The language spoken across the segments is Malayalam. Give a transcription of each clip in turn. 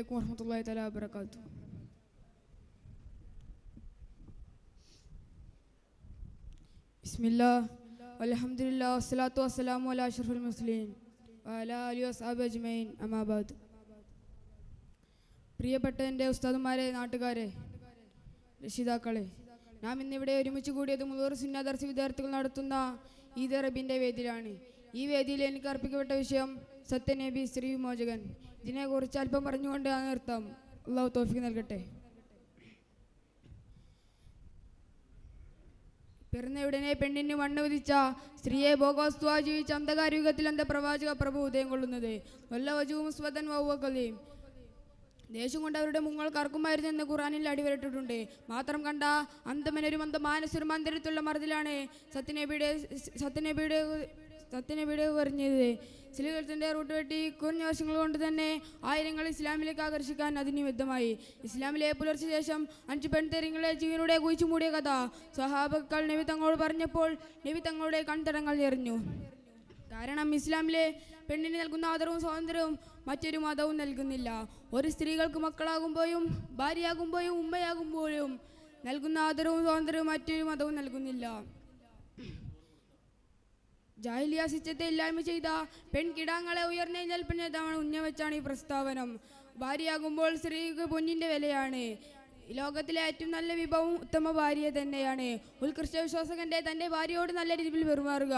അലൈക്കും വറഹ്മത്തുള്ളാഹി തആല വബറകാതുഹു. ബിസ്മില്ലാഹ് വൽഹംദുലില്ലാഹി വസ്സലാത്തു വസ്സലാമു അലാ അഷ്റഫിൽ മുർസലീൻ വഅലാ ആലിഹി വസ്ഹബിഹി അജ്മഈൻ. അമ്മാ ബഅദ്. പ്രിയപ്പെട്ട എൻ്റെ ഉസ്താദുമാരെ, നാട്ടുകാരെ, രക്ഷിതാക്കളെ, നാം ഇന്നിവിടെ ഒരുമിച്ച് കൂടിയത് മുളൂർ സുന്ന ദർസ് വിദ്യാർത്ഥികൾ നടത്തുന്ന ഈദ് റബീൻ്റെ വേദിയിലാണ്. ഈ വേദിയിൽ എനിക്ക് അർപ്പിക്കപ്പെട്ട വിഷയം സത്യനബി, സ്ത്രീ വിമോചകൻ. ഇതിനെക്കുറിച്ച് അല്പം പറഞ്ഞുകൊണ്ട് നിർത്താം. അള്ളാഹു തൗഫീഖ് നൽകട്ടെ. പിറന്നയുടനെ പെണ്ണിന് മണ്ണ് വിധിച്ച സ്ത്രീയെ ഭോഗവസ്തുവായി ജീവിച്ച അന്ധകാരയുഗത്തിൽ അന്ധപ്രവാചക പ്രഭു ഉദയം കൊള്ളുന്നത്. ദേശം കൊണ്ട് അവരുടെ മുങ്ങൾ കറക്കുമായിരുന്നു എന്ന് ഖുർആനിൽ അടിവരട്ടിട്ടുണ്ട്. മാത്രം കണ്ട അന്ധമനരും അന്ധമാനസരും മന്ദിരത്തിലുള്ള മറുതിലാണ് സത്യനബിയുടെ പറഞ്ഞത്. സ്ത്രീകളുടെ റൂട്ട് വെട്ടി കുറഞ്ഞ വർഷങ്ങൾ കൊണ്ട് തന്നെ ആയിരങ്ങൾ ഇസ്ലാമിലേക്ക് ആകർഷിക്കാൻ അതിന് യുദ്ധമായി. ഇസ്ലാമിലെ പുലർച്ചെ ശേഷം 5 പെൺതെറിങ്ങളെ ജീവനോടെ കുഴിച്ചു മൂടിയ കഥ സ്വഹാബകൾ നബി തങ്ങളോട് പറഞ്ഞപ്പോൾ നബി തങ്ങളുടെ കൺതടങ്ങൾ എറിഞ്ഞു. കാരണം ഇസ്ലാമിലെ പെണ്ണിന് നൽകുന്ന ആദരവും സ്വാതന്ത്ര്യവും മറ്റൊരു മതവും നൽകുന്നില്ല. ഒരു സ്ത്രീകൾക്ക് മക്കളാകുമ്പോഴും ഭാര്യയാകുമ്പോഴും ഉമ്മയാകുമ്പോഴും നൽകുന്ന ആദരവും സ്വാതന്ത്ര്യവും മറ്റൊരു മതവും നൽകുന്നില്ല. ജാഹിലിയ സിസ്റ്റത്തെ ഇല്ലായ്മ ചെയ്ത പെൺകിടാങ്ങളെ ഉയർന്നെഴുന്നേൽപ്പിനതാണ് ഉന്നവച്ചാണ് ഈ പ്രസ്താവനം. ഭാര്യയാകുമ്പോൾ സ്ത്രീക്ക് പൊന്നിൻ്റെ വിലയാണ്. ലോകത്തിലെ ഏറ്റവും നല്ല വിഭവം ഉത്തമ ഭാര്യ തന്നെയാണ്. ഉത്കൃഷ്ട വിശ്വാസകന്റെ തൻ്റെ ഭാര്യയോട് നല്ല രീതിയിൽ പെരുമാറുക,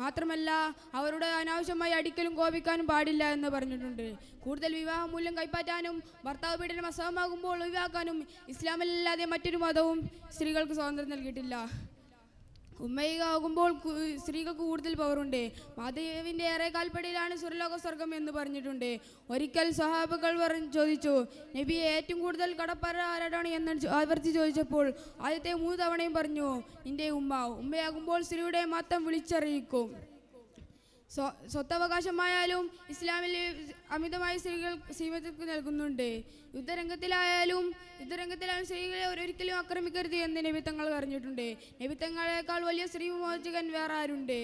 മാത്രമല്ല അവരുടെ അനാവശ്യമായി അടിക്കലും കോപിക്കാനും പാടില്ല എന്ന് പറഞ്ഞിട്ടുണ്ട്. കൂടുതൽ വിവാഹ മൂല്യം കൈപ്പറ്റാനും ഭർത്താവ് പീഡനം അസഹമാകുമ്പോൾ ഒഴിവാക്കാനും ഇസ്ലാമിലല്ലാതെ മറ്റൊരു മതവും സ്ത്രീകൾക്ക് സ്വാതന്ത്ര്യം നൽകിയിട്ടില്ല. ഉമ്മയാകുമ്പോൾ സ്ത്രീകൾക്ക് കൂടുതൽ പവറുണ്ട്. മാധവിൻ്റെ ഏറെ കാൽപ്പടിയിലാണ് സുരലോക സ്വർഗം എന്ന് പറഞ്ഞിട്ടുണ്ട്. ഒരിക്കൽ സ്വഹാബകൾ ചോദിച്ചു, നബിയെ ഏറ്റവും കൂടുതൽ കടപ്പാറ ആരാടാണ് എന്ന് ആവർത്തി ചോദിച്ചപ്പോൾ ആദ്യത്തെ 3 തവണയും പറഞ്ഞു, നിന്റെ ഉമ്മയാകുമ്പോൾ സ്ത്രീയുടെ മതം വിളിച്ചറിയിക്കും. സ്വത്തവകാശമായാലും ഇസ്ലാമിൽ അമിതമായി സ്ത്രീകൾ സീമതക്ക് നൽകുന്നുണ്ട്. യുദ്ധരംഗത്തിലായാലും സ്ത്രീകളെ ഒരിക്കലും ആക്രമിക്കരുത് എന്ന് നബി തങ്ങൾ പറഞ്ഞിട്ടുണ്ട്. നബി തങ്ങളെക്കാൾ വലിയ സ്ത്രീ വിമോചകൻ വേറെ ആരുണ്ട്?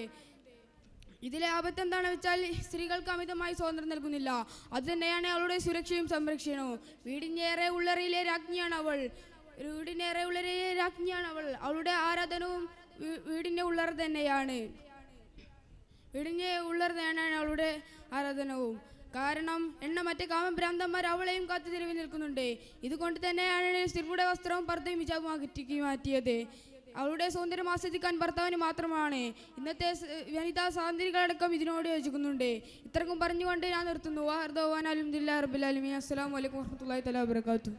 ഇതിലെ ആപത്ത് എന്താണെന്ന് വെച്ചാൽ സ്ത്രീകൾക്ക് അമിതമായി സ്വാതന്ത്ര്യം നൽകുന്നില്ല. അതുതന്നെയാണ് അവളുടെ സുരക്ഷയും സംരക്ഷണവും. വീടിനേറെ ഉള്ളറയിലെ രാജ്ഞിയാണ് അവൾ. അവളുടെ ആരാധനവും വീടിൻ്റെ ഉള്ളറ തന്നെയാണ്. അവളുടെ ആരാധനവും. കാരണം എണ്ണമറ്റ കാമഭ്രാന്തന്മാർ അവളെയും കാത്തു തെരുവിൽ നിൽക്കുന്നുണ്ട്. ഇതുകൊണ്ട് തന്നെയാണ് സ്ത്രീയുടെ വസ്ത്രവും പർദ്ദയും ഹിജാബും അകറ്റി മാറ്റിയത്. അവളുടെ സൗന്ദര്യം ആസ്വദിക്കാൻ ഭർത്താവിന് മാത്രമാണ്. ഇന്നത്തെ വനിതാ സ്വാതന്ത്ര്യങ്ങളടക്കം ഇതിനോട് യോജിക്കുന്നുണ്ട്. ഇത്രക്കും പറഞ്ഞുകൊണ്ട് ഞാൻ നിർത്തുന്നു. അസ്സലാമു അലൈക്കും വറഹ്മത്തുള്ളാഹി തആല വബറകാതുഹു.